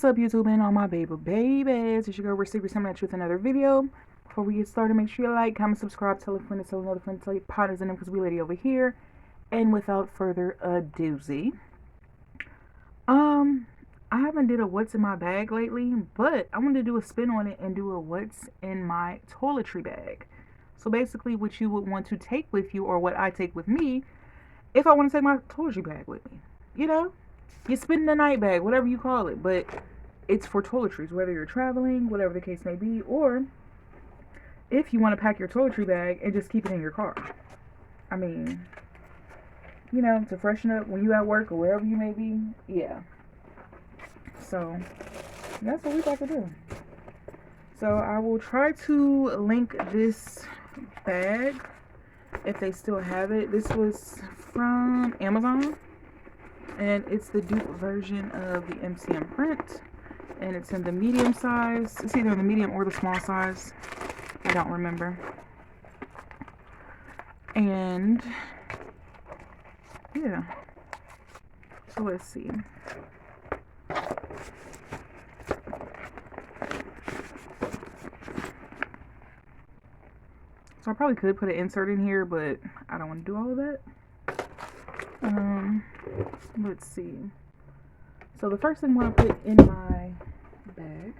What's up, YouTube and all my babies? It's your girl Receiver coming at you with another video. Before we get started, make sure you like, comment, subscribe, tell a friend, tell another friend, tell your partners and them, because we lady over here. And without further ado, I haven't did a what's in my bag lately, but I wanted to do a spin on it and do a what's in my toiletry bag. So basically, what you would want to take with you, or what I take with me, if I want to take my toiletry bag with me, you know. You spin the night bag, whatever you call it, but it's for toiletries, whether you're traveling, whatever the case may be, or if you want to pack your toiletry bag and just keep it in your car. I mean, you know, to freshen up when you at work or wherever you may be. Yeah. So that's what we about to do. So I will try to link this bag if they still have it. This was from Amazon. And it's the dupe version of the MCM print, and it's in the medium size. It's either in the medium or the small size, I don't remember. And yeah, so let's see. So I probably could put an insert in here, but I don't want to do all of that. Let's see. So the first thing I'm going to put in my bag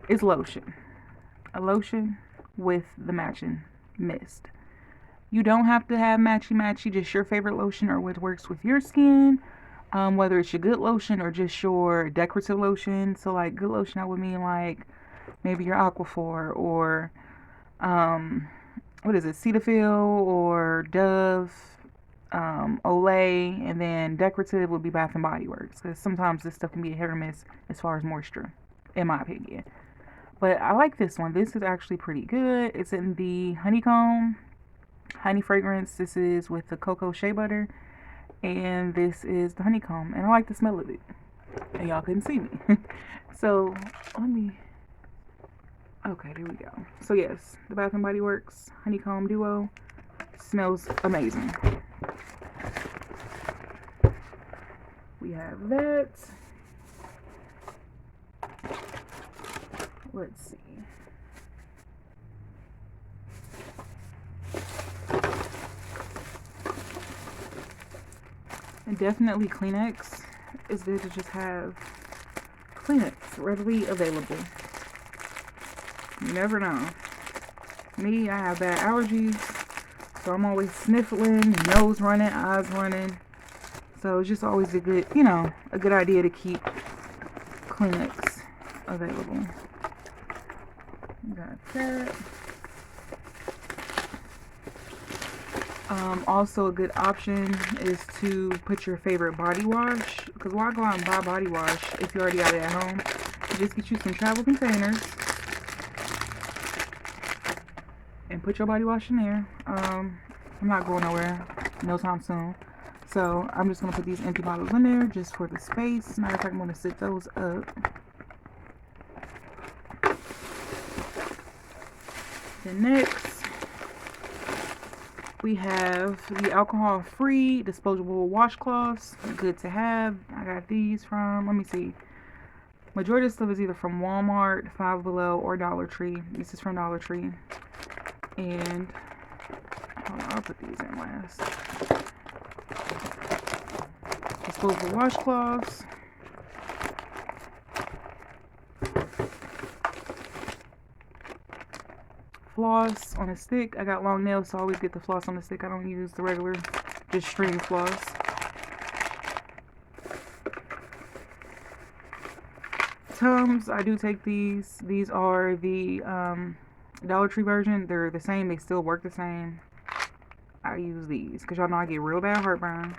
is lotion. A lotion with the matching mist. You don't have to have matchy, just your favorite lotion or what works with your skin. Whether it's your good lotion or just your decorative lotion. So like good lotion, I would mean like maybe your Aquaphor or what is it, Cetaphil or Dove, Olay, and then decorative would be Bath and Body Works, because sometimes this stuff can be a hit or miss as far as moisture, in my opinion. But I like this one. This is actually pretty good. It's in the honeycomb, honey fragrance. This is with the cocoa shea butter, and this is the honeycomb, and I like the smell of it. And y'all couldn't see me. So let me. Okay, there we go. So yes, the Bath and Body Works Honeycomb Duo smells amazing. We have that. Let's see. And definitely Kleenex. It's good to just have Kleenex readily available. You never know. Me, I have bad allergies, so I'm always sniffling, nose running, eyes running. So it's just always a good, you know, a good idea to keep Kleenex available. Got that. Also a good option is to put your favorite body wash, because why go out and buy body wash if you already got it at home? Just get you some travel containers and put your body wash in there. I'm not going nowhere no time soon, so I'm just gonna put these empty bottles in there just for the space. Matter of fact, I'm gonna sit those up. Then next we have the alcohol-free disposable washcloths. Good to have. I got these from, let me see, majority of stuff is either from Walmart, Five Below, or Dollar Tree. This is from Dollar Tree. And hold on, I'll put these in last. Disposable washcloths. Floss on a stick. I got long nails, so I always get the floss on the stick. I don't use the regular, just string floss. Tums, I do take these. These are the Dollar Tree version. They're the same, they still work the same. I use these because y'all know I get real bad heartburn.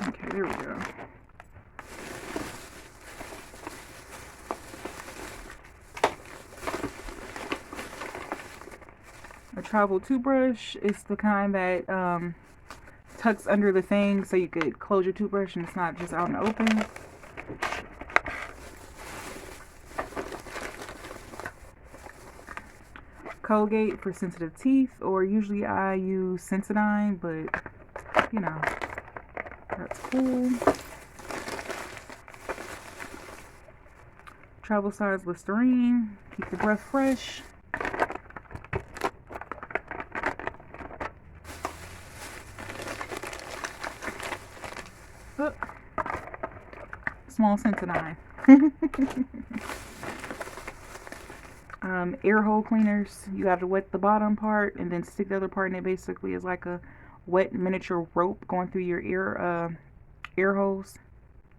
Okay, there we go. A travel toothbrush. It's the kind that tucks under the thing so you could close your toothbrush and it's not just out in the open. Colgate for sensitive teeth, or usually I use Sensodyne, but you know, that's cool. Travel size Listerine, keep your breath fresh. Oh, small Sensodyne. Air hole cleaners. You have to wet the bottom part and then stick the other part, and it basically is like a wet miniature rope going through your ear holes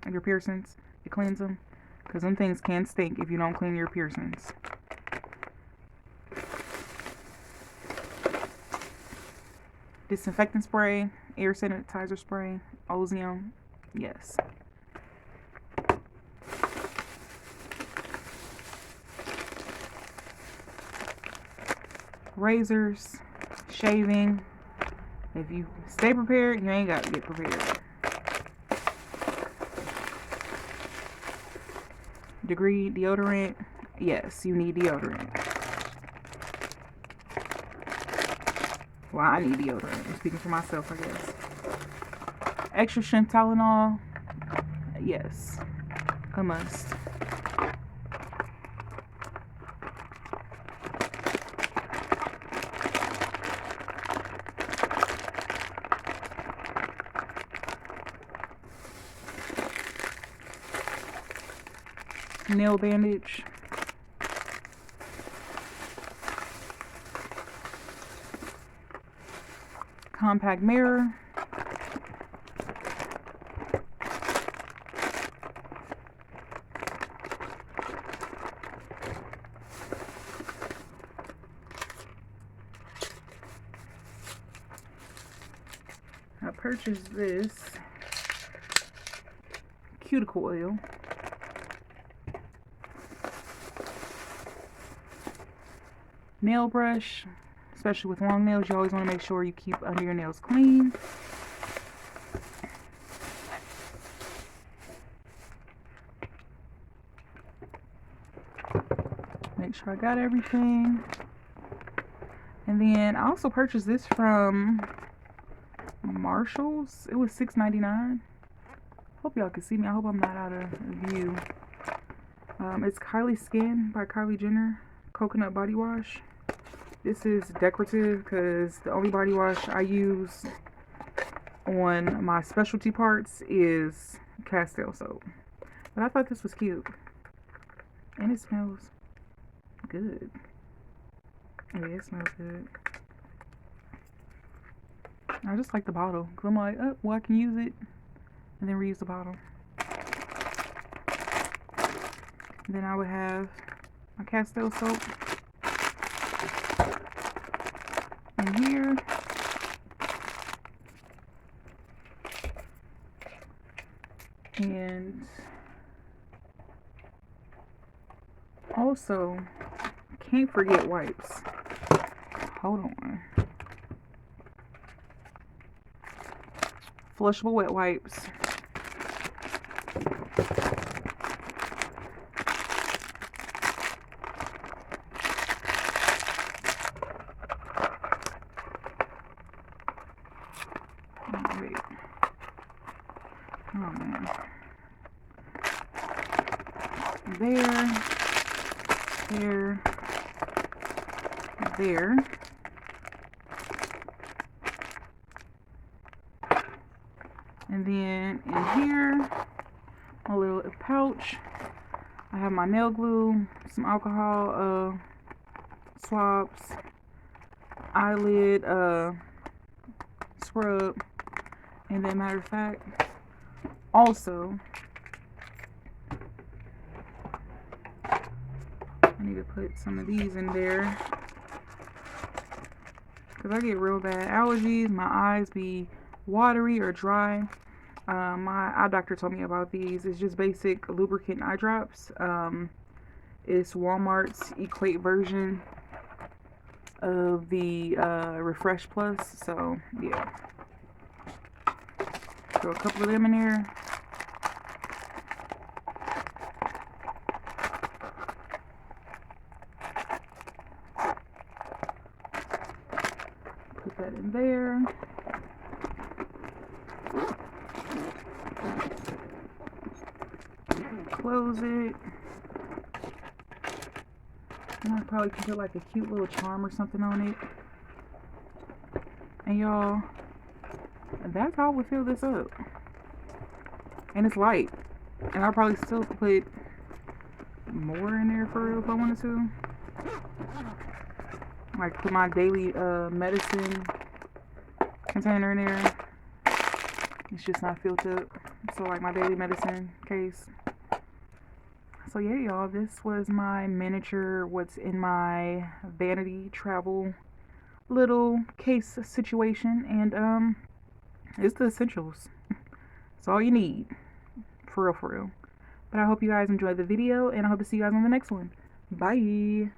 and your piercings to cleanse them, because them things can stink if you don't clean your piercings. Disinfectant spray, air sanitizer spray, Ozium, yes. Razors, shaving. If you stay prepared, you ain't got to get prepared. Degree deodorant. Yes, you need deodorant. Well, I need deodorant. I'm speaking for myself, I guess. Extra strength Tylenol. Yes, a must. Nail bandage. Compact mirror. I purchased this cuticle oil. Nail brush, especially with long nails, you always want to make sure you keep under your nails clean. Make sure I got everything. And then I also purchased this from Marshall's. It was $6.99. Hope y'all can see me. I hope I'm not out of view. It's Kylie Skin by Kylie Jenner coconut body wash. This is decorative because the only body wash I use on my specialty parts is Castile soap. But I thought this was cute. And it smells good. Yeah, it smells good. I just like the bottle because I'm like, oh, well, I can use it and then reuse the bottle. And then I would have my Castile soap in here. And also, can't forget wipes. Hold on. Flushable wet wipes. Wait. Oh man. There. And then in here, a little pouch. I have my nail glue, some alcohol swabs, eyelid scrub, and then matter of fact, also I need to put some of these in there because I get real bad allergies. My eyes be watery or dry. My eye doctor told me about these. It's just basic lubricant eye drops. It's Walmart's Equate version of the Refresh Plus. So yeah, throw a couple of them in there. that in there. Close it. And I probably can put like a cute little charm or something on it. And y'all, that's how we fill this up. And it's light. And I'll probably still put more in there for real if I wanted to. Like put my daily medicine container in there. It's just not filled up. So like my daily medicine case. So yeah, y'all, this was my miniature what's in my Vanity travel little case situation, and it's the essentials. It's all you need, for real, for real. But I hope you guys enjoyed the video, and I hope to see you guys on the next one. Bye.